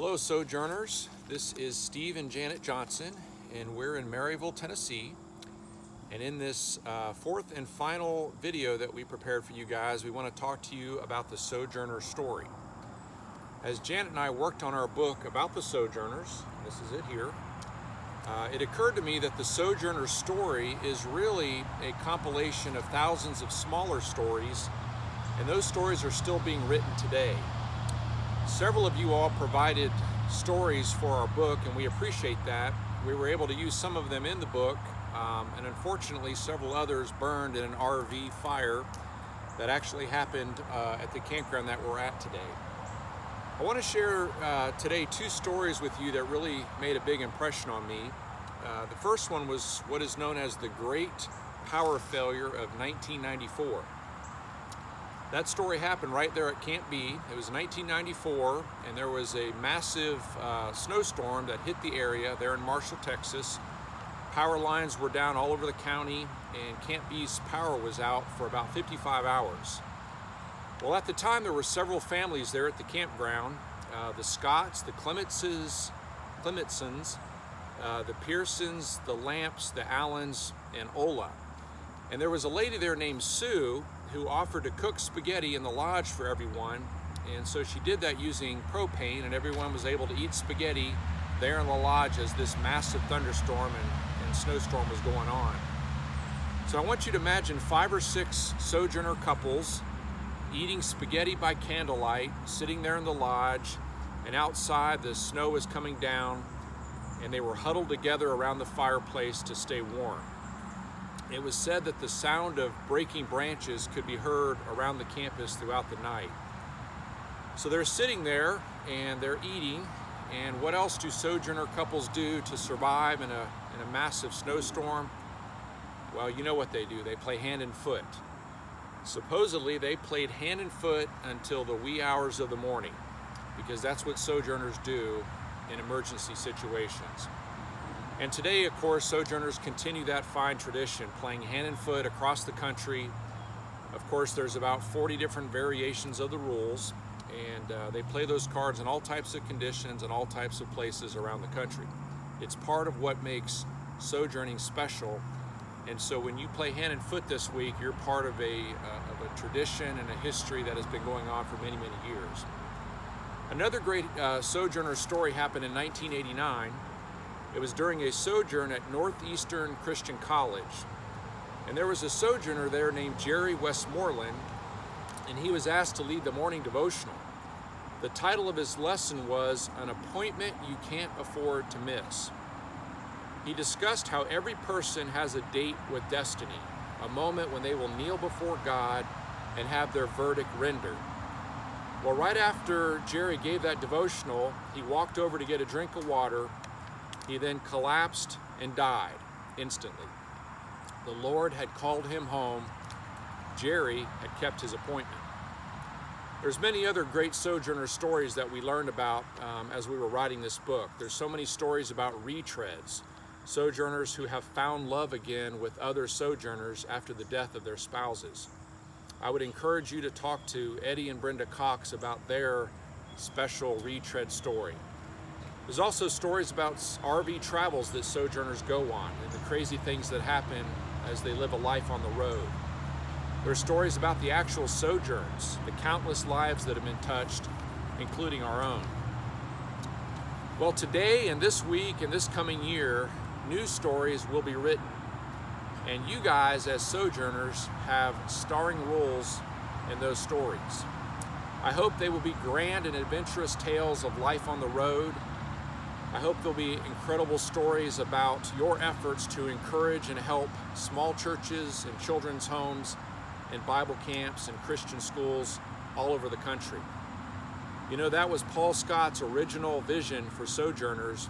Hello, Sojourners. This is Steve and Janet Johnson, and we're in Maryville, Tennessee. And in this fourth and final video that we prepared for you guys, we want to talk to you about the Sojourner story. As Janet and I worked on our book about the Sojourners, this is it here, it occurred to me that the Sojourner story is really a compilation of thousands of smaller stories, and those stories are still being written today. Several of you all provided stories for our book, and we appreciate that. We were able to use some of them in the book, and unfortunately several others burned in an RV fire that actually happened at the campground that we're at today. I want to share today two stories with you that really made a big impression on me. The first one was what is known as the Great Power Failure of 1994. That story happened right there at Camp B. It was 1994, and there was a massive snowstorm that hit the area there in Marshall, Texas. Power lines were down all over the county, and Camp B's power was out for about 55 hours. Well, at the time, there were several families there at the campground. The Scotts, the Clemensons, the Pearsons, the Lamps, the Allens, and Ola. And there was a lady there named Sue who offered to cook spaghetti in the lodge for everyone. And so she did that using propane, and everyone was able to eat spaghetti there in the lodge as this massive thunderstorm and snowstorm was going on. So I want you to imagine 5 or 6 Sojourner couples eating spaghetti by candlelight, sitting there in the lodge, and outside the snow was coming down, and they were huddled together around the fireplace to stay warm. It was said that the sound of breaking branches could be heard around the campus throughout the night. So they're sitting there and they're eating, and what else do Sojourner couples do to survive in a massive snowstorm? Well, you know what they do. They play hand and foot. Supposedly they played hand and foot until the wee hours of the morning, because that's what Sojourners do in emergency situations. And today, of course, Sojourners continue that fine tradition, playing hand and foot across the country. Of course, there's about 40 different variations of the rules, and they play those cards in all types of conditions and all types of places around the country. It's part of what makes sojourning special. And so when you play hand and foot this week, you're part of a tradition and a history that has been going on for many, many years. Another great Sojourner story happened in 1989. It was during a sojourn at Northeastern Christian College. And there was a sojourner there named Jerry Westmoreland, and he was asked to lead the morning devotional. The title of his lesson was An Appointment You Can't Afford to Miss. He discussed how every person has a date with destiny, a moment when they will kneel before God and have their verdict rendered. Well, right after Jerry gave that devotional, he walked over to get a drink of water. He then collapsed and died instantly. The Lord had called him home. Jerry had kept his appointment. There's many other great Sojourner stories that we learned about as we were writing this book. There's so many stories about retreads, Sojourners who have found love again with other Sojourners after the death of their spouses. I would encourage you to talk to Eddie and Brenda Cox about their special retread story. There's also stories about RV travels that Sojourners go on and the crazy things that happen as they live a life on the road. There are stories about the actual sojourns, the countless lives that have been touched, including our own. Well, today and this week and this coming year, new stories will be written. And you guys as Sojourners have starring roles in those stories. I hope they will be grand and adventurous tales of life on the road. I hope there'll be incredible stories about your efforts to encourage and help small churches and children's homes and Bible camps and Christian schools all over the country. You know, that was Paul Scott's original vision for Sojourners,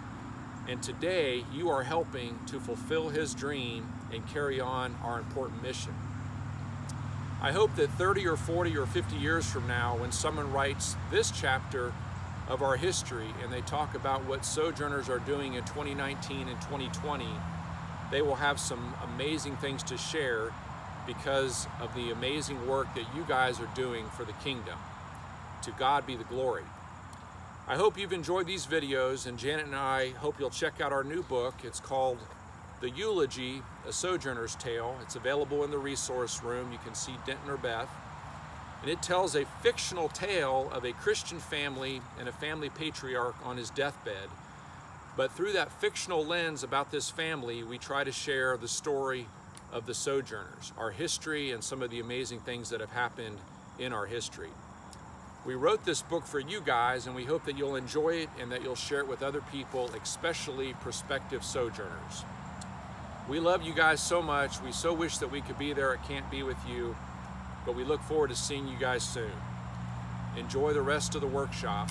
and today you are helping to fulfill his dream and carry on our important mission. I hope that 30 or 40 or 50 years from now, when someone writes this chapter of our history and they talk about what Sojourners are doing in 2019 and 2020, they will have some amazing things to share because of the amazing work that you guys are doing for the kingdom. To God be the glory. I hope you've enjoyed these videos, and Janet and I hope you'll check out our new book. It's called The Eulogy, A Sojourner's Tale. It's available in the resource room. You can see Denton or Beth. And it tells a fictional tale of a Christian family and a family patriarch on his deathbed. But through that fictional lens about this family, we try to share the story of the Sojourners, our history, and some of the amazing things that have happened in our history. We wrote this book for you guys, and we hope that you'll enjoy it and that you'll share it with other people, especially prospective sojourners. We love you guys so much. We so wish that we could be there at Can't Be with you, but we look forward to seeing you guys soon. Enjoy the rest of the workshop.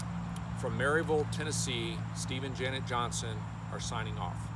From Maryville, Tennessee, Steve and Janet Johnson are signing off.